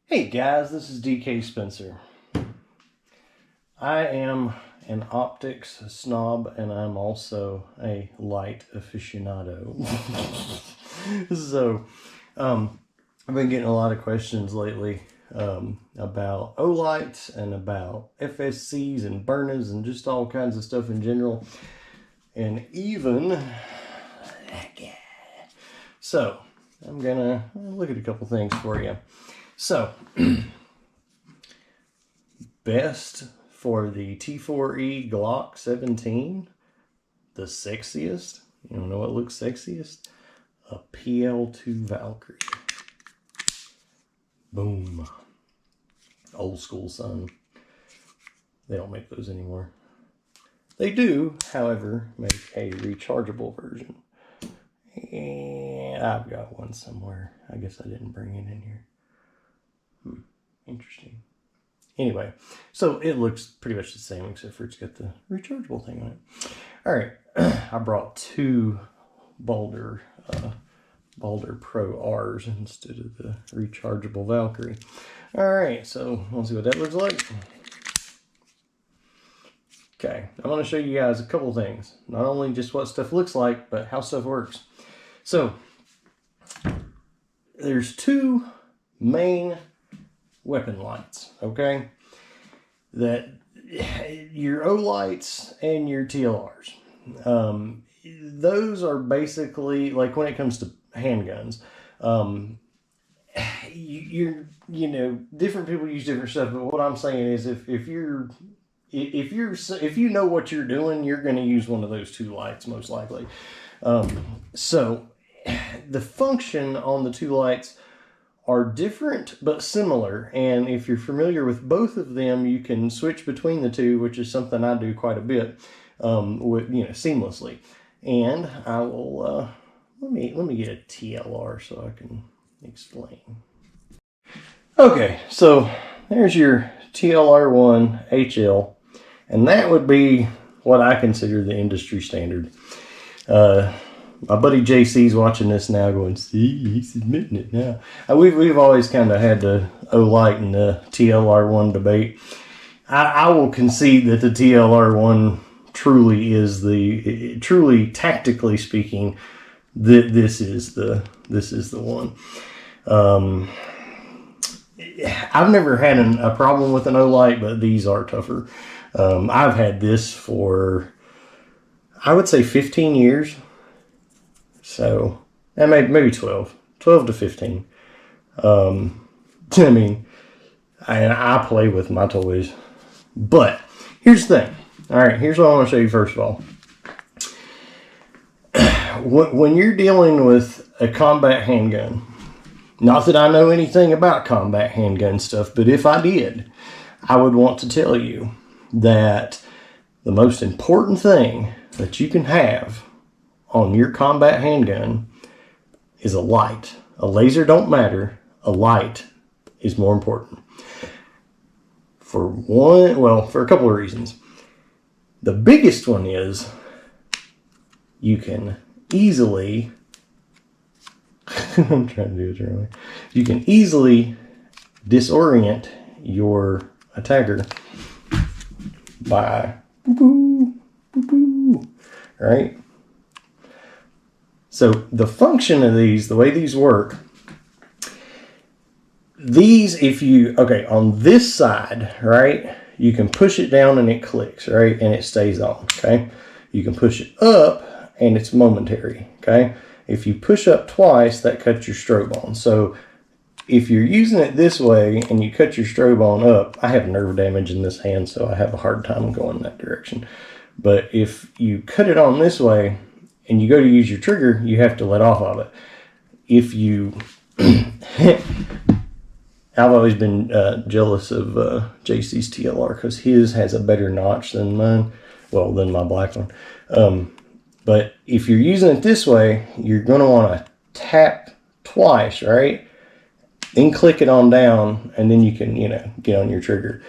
Hey guys, this is DK Spencer. I am an optics snob and I'm also a light aficionado. So, I've been getting a lot of questions lately about Olights and about FSCs and Byrnas and just all kinds of stuff in general. And even that guy. So, I'm gonna look at a couple things for you. So, best for the T4E Glock 17, the sexiest. You don't know what looks sexiest? A PL2 Valkyrie. Boom. Old school, son. They don't make those anymore. They do, however, make a rechargeable version. And I've got one somewhere. I guess I didn't bring it in here. Interesting. Anyway, so it looks pretty much the same except for it's got the rechargeable thing on it. All right, I brought two Baldr Pro Rs instead of the rechargeable Valkyrie. All right, so let's see what that looks like. Okay, I'm going to show you guys a couple things. Not only just what stuff looks like, but how stuff works. So, there's two main weapon lights, okay? That your Olights and your TLRs. Those are basically, like when it comes to handguns, you know, different people use different stuff, but what I'm saying is if you know what you're doing, you're going to use one of those two lights most likely. So the function on the two lights are different but similar, and if you're familiar with both of them, you can switch between the two, which is something I do quite a bit, seamlessly. And I will let me get a TLR so I can explain. Okay, so there's your TLR-1 HL, and that would be what I consider the industry standard. My buddy JC's watching this now going, see, he's admitting it now. We've always kind of had the Olight and the TLR-1 debate. I will concede that the TLR-1 truly is truly tactically speaking, this is the one. I've never had a problem with an Olight, but these are tougher. I've had this for, I would say 15 years. So, and maybe 12 to 15. I mean, I play with my toys. But, here's the thing. Alright, here's what I want to show you first of all. When you're dealing with a combat handgun, not that I know anything about combat handgun stuff, but if I did, I would want to tell you that the most important thing that you can have on your combat handgun is a light. A laser don't matter. A light is more important. For a couple of reasons. The biggest one is you can easily I'm trying to do it wrong. You can easily disorient your attacker by boop, boop, boop, right? So the function of these, the way these work, on this side, right, you can push it down and it clicks, right, and it stays on, okay? You can push it up and it's momentary, okay? If you push up twice, that cuts your strobe on. So if you're using it this way and you cut your strobe on up, I have nerve damage in this hand, so I have a hard time going that direction. But if you cut it on this way, and you go to use your trigger, you have to let off of it. If you, I've always been jealous of JC's TLR because his has a better notch than mine, well, than my black one. But if you're using it this way, you're going to want to tap twice, right? Then click it on down, and then you can, get on your trigger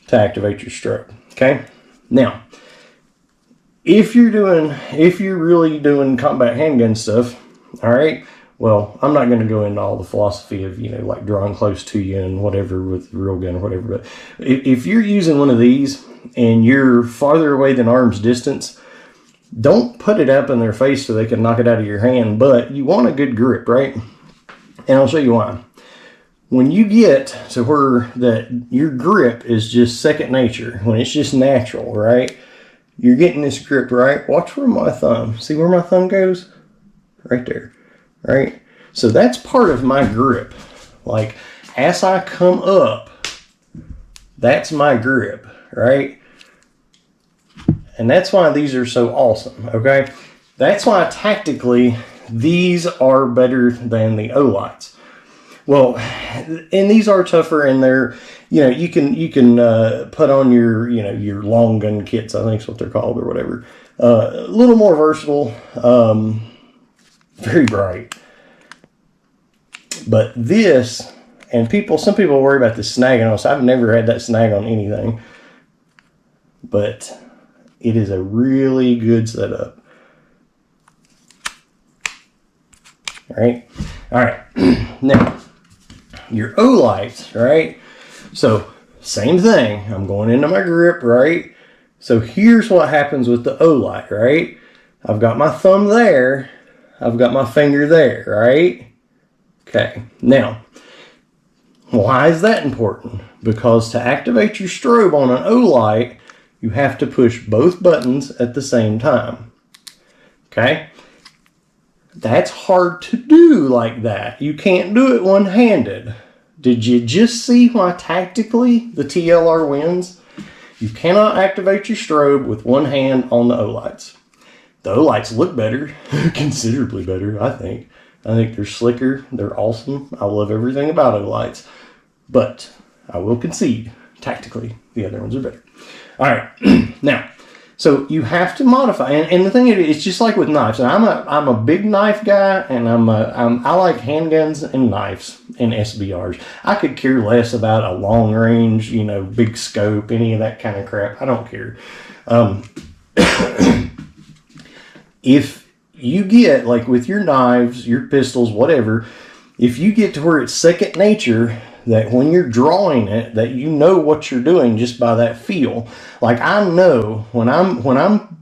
to activate your strobe. Okay? Now, if you're really doing combat handgun stuff, all right, Well, I'm not going to go into all the philosophy of, you know, like drawing close to you and whatever with the real gun or whatever. But if you're using one of these and you're farther away than arm's distance, don't put it up in their face so they can knock it out of your hand. But you want a good grip, right? And I'll show you why. When you get to where that your grip is just second nature, when it's just natural, right? You're getting this grip, right? Watch where my thumb, see where my thumb goes? Right there, right? So that's part of my grip. Like, as I come up, that's my grip, right? And that's why these are so awesome, okay? That's why tactically, these are better than the Olights. Well, and these are tougher, and they're, you know, you can put on your, you know, your long gun kits, I think is what they're called or whatever. A little more versatile, very bright. But this, and some people worry about the snagging on, so I've never had that snag on anything. But it is a really good setup. All right. Now, your Olight, right? So, same thing. I'm going into my grip, right? So, here's what happens with the Olight, right? I've got my thumb there. I've got my finger there, right? Okay. Now, why is that important? Because to activate your strobe on an Olight, you have to push both buttons at the same time. Okay? That's hard to do like that. You can't do it one-handed. Did you just see why tactically the TLR wins? You cannot activate your strobe with one hand on the Olights. The Olights look better, considerably better, I think. I think they're slicker, they're awesome. I love everything about Olights. But I will concede, tactically, the other ones are better. All right, now, so you have to modify, and the thing is, it's just like with knives. And I'm a big knife guy, and I like handguns and knives and SBRs. I could care less about a long range, you know, big scope, any of that kind of crap. I don't care. If you get, like with your knives, your pistols, whatever, if you get to where it's second nature, that when you're drawing it, that you know what you're doing just by that feel. Like, I know when I'm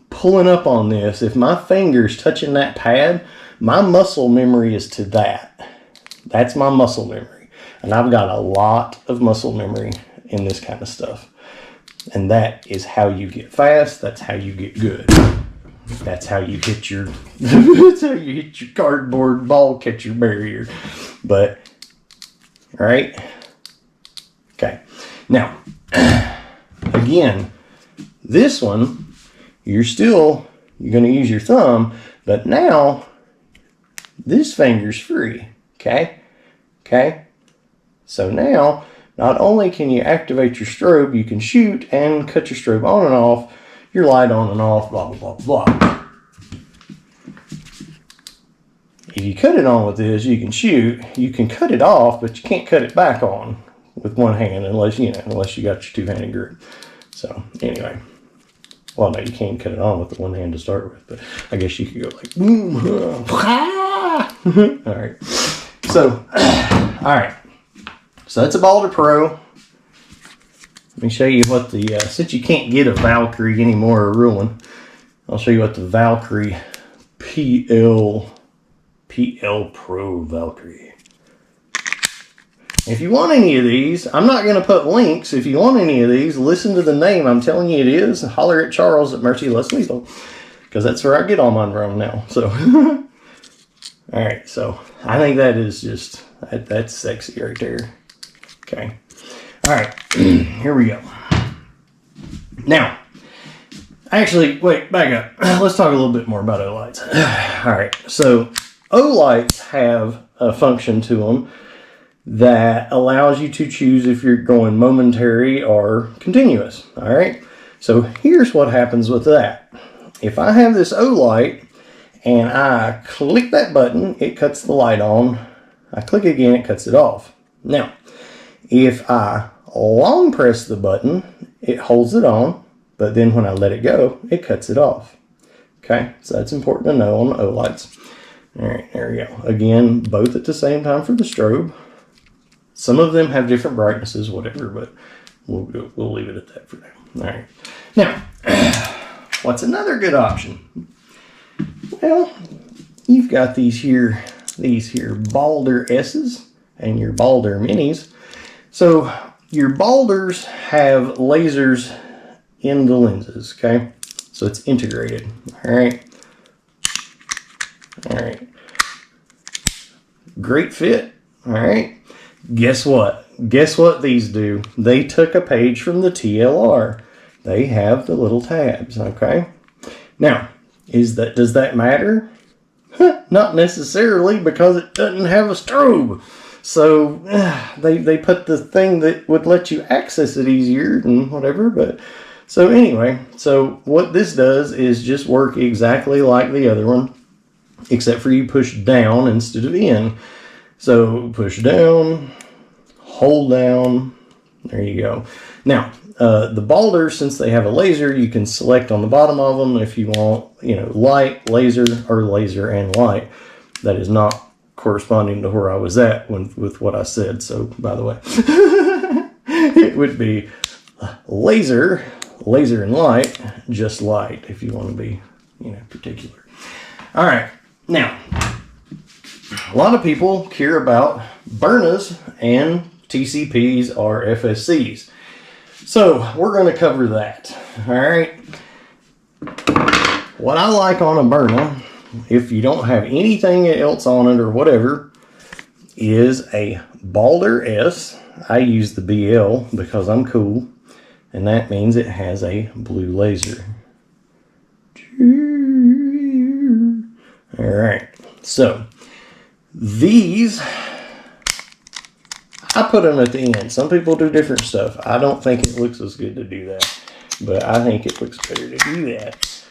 pulling up on this, if my finger's touching that pad, my muscle memory is to that. That's my muscle memory. And I've got a lot of muscle memory in this kind of stuff. And that is how you get fast. That's how you get good. That's how you hit your that's how you hit your cardboard ball catcher barrier. But right? Okay. Now, again, this one, you're going to use your thumb, but now this finger's free. Okay? Okay? So now, not only can you activate your strobe, you can shoot and cut your strobe on and off, your light on and off, blah, blah, blah, blah. If you cut it on with this, you can shoot. You can cut it off, but you can't cut it back on with one hand unless you got your two-handed grip. So anyway, well, no, you can't cut it on with the one hand to start with, but I guess you could go like, boom, all right. So, all right. So that's a Baldr Pro. Let me show you what the since you can't get a Valkyrie anymore, a real one, I'll show you what the Valkyrie PL Pro Valkyrie. If you want any of these, I'm not going to put links. If you want any of these, listen to the name. I'm telling you it is. Holler at Charles at Mercy Less Lethal, because that's where I get all mine from now. So, all right. So I think that is just that's sexy right there. Okay. All right. Here we go. Now, actually, wait, back up. Let's talk a little bit more about Olights. All right. So Olights have a function to them that allows you to choose if you're going momentary or continuous. All right. So here's what happens with that. If I have this Olight and I click that button, it cuts the light on. I click again, it cuts it off. Now, if I long press the button, it holds it on, but then when I let it go, it cuts it off. Okay, so that's important to know on the Olights. All right, there we go. Again, both at the same time for the strobe. Some of them have different brightnesses, whatever, but we'll leave it at that for now. All right. Now, what's another good option? Well, you've got these here Baldr S's and your Baldr Minis. So your Baldrs have lasers in the lenses, okay? So it's integrated, all right? All right. Great fit, all right? Guess what? Guess what these do? They took a page from the TLR. They have the little tabs, okay? Now, does that matter? Not necessarily, because it doesn't have a strobe. So they put the thing that would let you access it easier and whatever. But so anyway, so what this does is just work exactly like the other one, except for you push down instead of in. So push down, hold down, there you go. Now, the Baldr, since they have a laser, you can select on the bottom of them if you want, light, laser, or laser and light. That is not corresponding to where I was at with what I said. So, by the way, it would be laser and light, just light, if you want to be, particular. All right. Now, a lot of people care about Byrnas and TCPs or FSCs. So we're going to cover that. All right. What I like on a Byrna, if you don't have anything else on it or whatever, is a Baldr S. I use the BL because I'm cool, and that means it has a blue laser. All right. So these, I put them at the end. Some people do different stuff. I don't think it looks as good to do that, but I think it looks better to do that.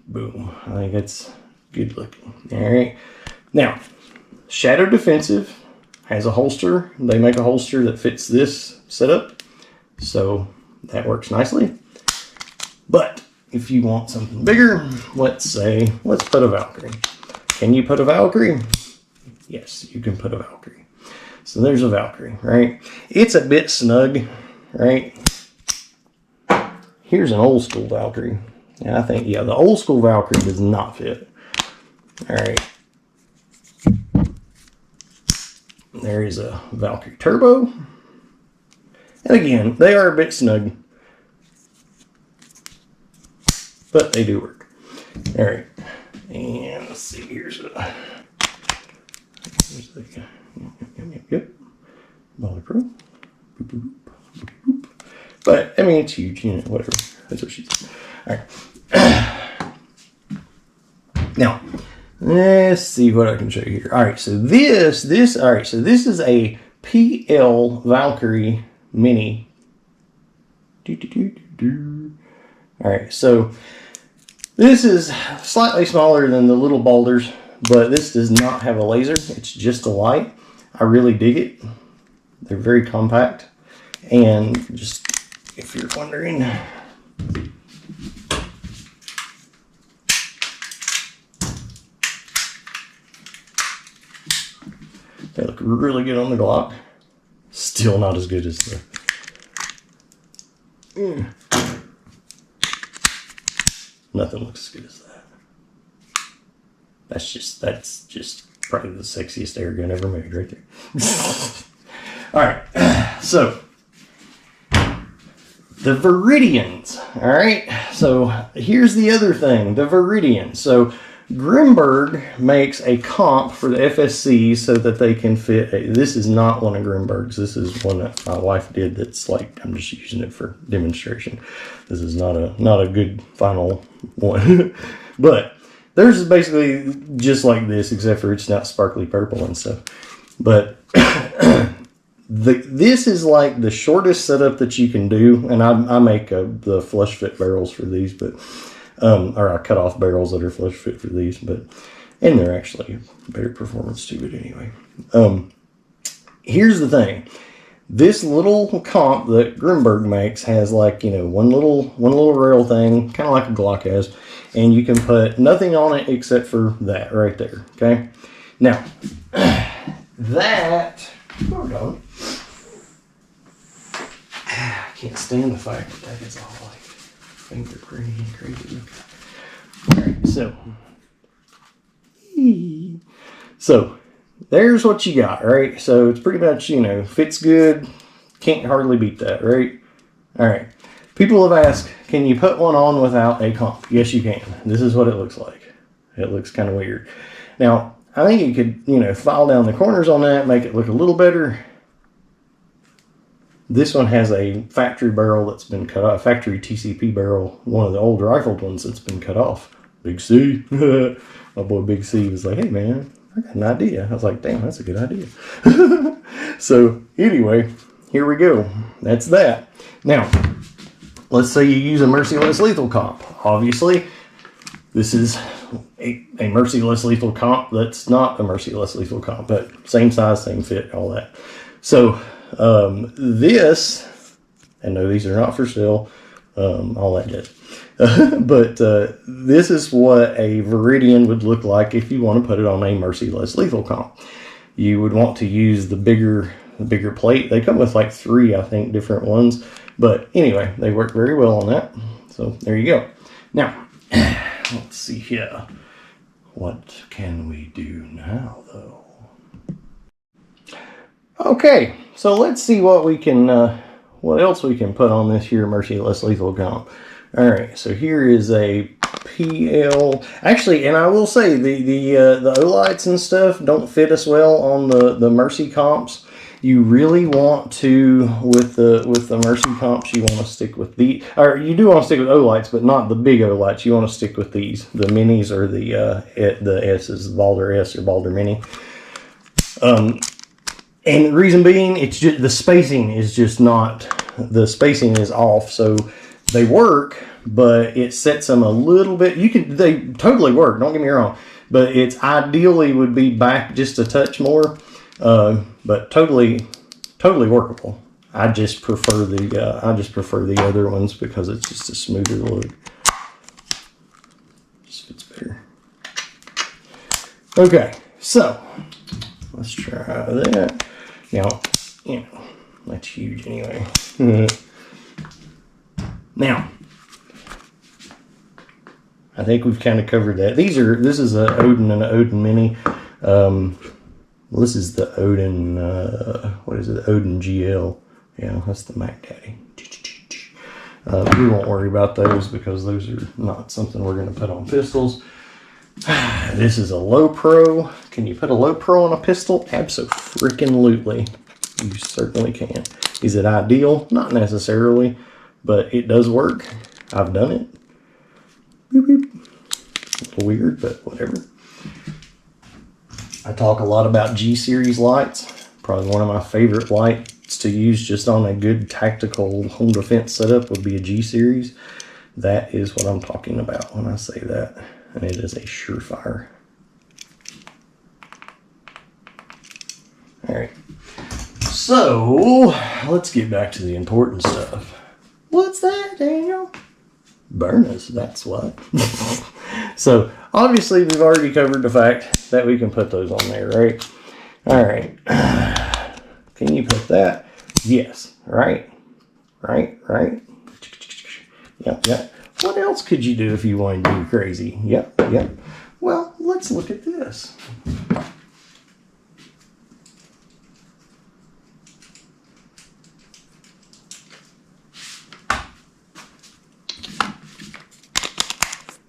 Boom. I think it's good looking. All right. Now, Shadow Defensive has a holster. They make a holster that fits this setup, so that works nicely. But if you want something bigger, let's put a Valkyrie. Can you put a Valkyrie? Yes, you can put a Valkyrie. So there's a Valkyrie, right? It's a bit snug, right? Here's an old school Valkyrie. And I think, the old school Valkyrie does not fit. All right. There is a Valkyrie Turbo. And again, they are a bit snug, but they do work. All right. And let's see, here's the yep. Baldr Pro. Boop, boop, boop, boop, boop. But I mean, it's huge, whatever. That's what she said. All right. Now, let's see what I can show you here. All right, so this is a PL Valkyrie Mini. All right, so this is slightly smaller than the little Baldrs, but this does not have a laser. It's just a light. I really dig it. They're very compact. And just, if you're wondering, they look really good on the Glock. Still not as good as the... Nothing looks as good as that. That's just probably the sexiest air gun ever made right there. All right, so the Viridians. All right, so here's the other thing, the Viridian. So Grimberg makes a comp for the FSC so that they can fit this is not one of Grimberg's. This is one that my wife did that's like, I'm just using it for demonstration. This is not a good final one. But theirs is basically just like this, except for it's not sparkly purple and stuff. But this is like the shortest setup that you can do. And I make the flush fit barrels for these, but or I cut off barrels that are flush fit for these, and they're actually better performance too, but anyway. Here's the thing. This little comp that Grimberg makes has like, one little rail thing, kind of like a Glock has, and you can put nothing on it except for that right there. Okay. Now that, hold on. I can't stand the fact that is all like fingerprinting and crazy. All right, so there's what you got, right? So it's pretty much, you know, fits good. Can't hardly beat that, right? All right. People have asked, can you put one on without a comp? Yes, you can. This is what it looks like. It looks kind of weird. Now, I think you could, you know, file down the corners on that, make it look a little better. This one has a factory barrel that's been cut off, factory TCP barrel, one of the old rifled ones that's been cut off. Big C. My boy Big C was like, hey man, I got an idea. I was like, damn, that's a good idea. So anyway, here we go. That's that. Now, let's say you use a merciless lethal comp. Obviously, this is a merciless lethal comp that's not a merciless lethal comp, but same size, same fit, all that. So this, and no, these are not for sale, all that jazz. But this is what a Viridian would look like if you want to put it on a merciless lethal comp. You would want to use the bigger plate. They come with like 3, I think, different ones. But anyway, they work very well on that. So there you go. Now, let's see here. What can we do now, though? Okay, so let's see what we can, what else we can put on this here merciless lethal comp. All right, so here is a PL. Actually, and I will say the Olights and stuff don't fit as well on the Mercy comps. You really want to, with the Mercy comps, you want to stick with the, or you do want to stick with Olights, but not the big Olights. You want to stick with these, the minis, or the S's, Baldr S or Baldr Mini. And the reason being, it's just the spacing is just not, the spacing is off. So they work, but it sets them a little bit. They totally work, don't get me wrong, but it's ideally would be back just a touch more, but totally workable. I just prefer the other ones because it's just a smoother look. Just fits better. Okay, so let's try that. Now, you know, that's huge anyway. Now, I think we've kind of covered that. This is an Odin and an Odin Mini. Well, this is the Odin, what is it? The Odin GL. Yeah, that's the Mac Daddy. We won't worry about those because those are not something we're going to put on pistols. This is a low pro. Can you put a low pro on a pistol? Abso-freaking-lutely. You certainly can. Is it ideal? Not necessarily, but it does work. I've done it. Boop, boop. A little weird, but whatever. I talk a lot about G-Series lights. Probably one of my favorite lights to use just on a good tactical home defense setup would be a G-Series. That is what I'm talking about when I say that. And it is a surefire. All right. So, let's get back to the important stuff. What's that, Daniel? Byrnas, that's what. So, obviously, we've already covered the fact that we can put those on there, right? All right. Can you put that? Yes. Right. Yep. What else could you do if you wanted to be crazy? Yep. Well, let's look at this.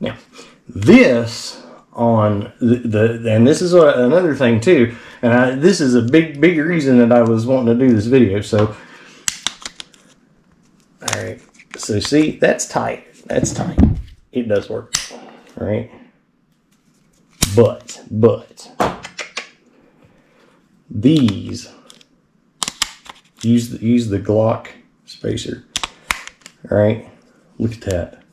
Now, this on and this is another thing too, and this is a big reason that I was wanting to do this video. So, all right. So see, that's tight. That's tight. It does work. All right. But these use the Glock spacer. All right. Look at that.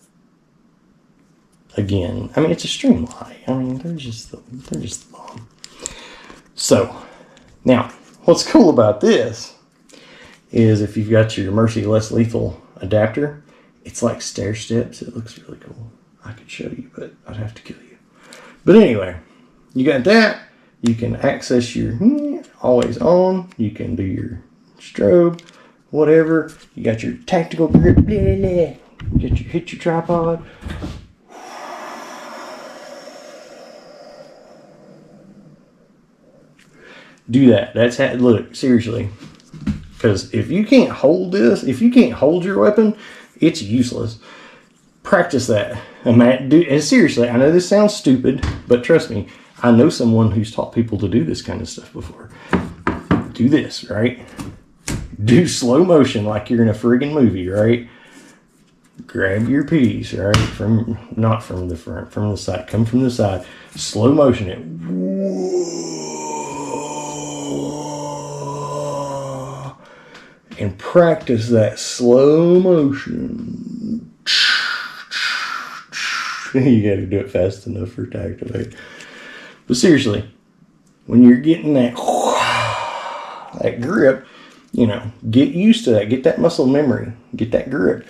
Again, I mean, it's a string light. I mean, they're just the bomb. So now, what's cool about this is if you've got your Mercy Less Lethal adapter, it's like stair steps. It looks really cool. I could show you, but I'd have to kill you. But anyway, you got that. You can access your always on. You can do your strobe, whatever. You got your tactical grip. Blah, blah, blah. Hit your tripod. Do that. That's how, look, seriously. Because if you can't hold this, if you can't hold your weapon, it's useless. Practice that. And seriously, I know this sounds stupid, but trust me, I know someone who's taught people to do this kind of stuff before. Do this, right? Do slow motion like you're in a friggin' movie, right? Grab your piece, right? Not from the front, from the side. Come from the side. Slow motion it. And practice that slow motion. You gotta do it fast enough for it to activate. But seriously, when you're getting that grip, you know, get used to that. Get that muscle memory. Get that grip.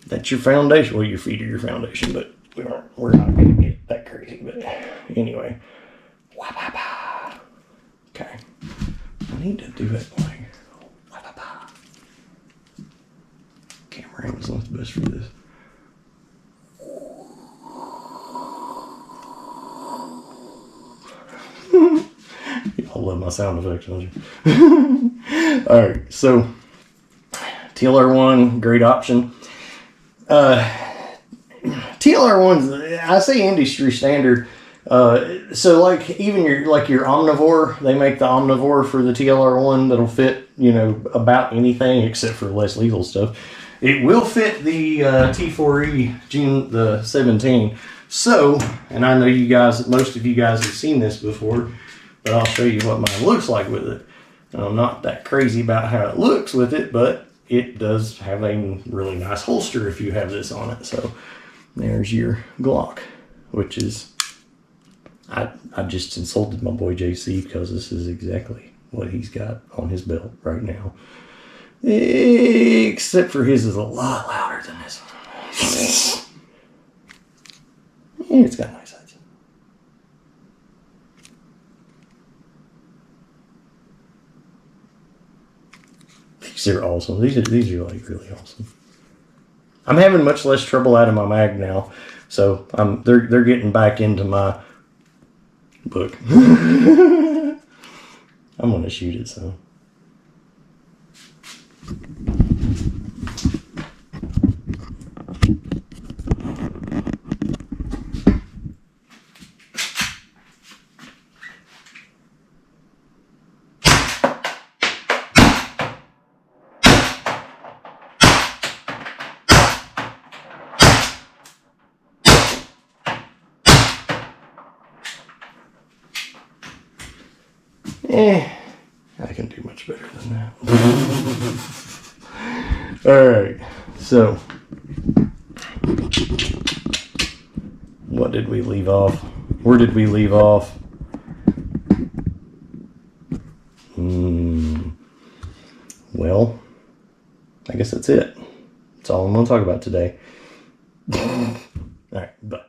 That's your foundation. Well, your feet are your foundation, but we're not gonna get that crazy. But anyway. Okay. I need to do it like camera angle's not the best for this. Y'all love my sound effects, don't you? Alright, so TLR-1, great option. TLR-1's, I say industry standard. So like even your Omnivore, they make the Omnivore for the TLR-1 that'll fit, you know, about anything except for less lethal stuff. It will fit the T4E June the 17. So, and I know you guys, most of you guys have seen this before, but I'll show you what mine looks like with it. And I'm not that crazy about how it looks with it, but it does have a really nice holster if you have this on it. So there's your Glock, which is, I just insulted my boy JC because this is exactly what he's got on his belt right now. Except for his is a lot louder than this one. It's got nice sides. These are awesome. These are like really awesome. I'm having much less trouble out of my mag now, so they're getting back into my book. I'm gonna shoot it, so. I can do much better than that. Alright, so what did we leave off? Where did we leave off? Well, I guess that's it. That's all I'm going to talk about today. Alright, bye.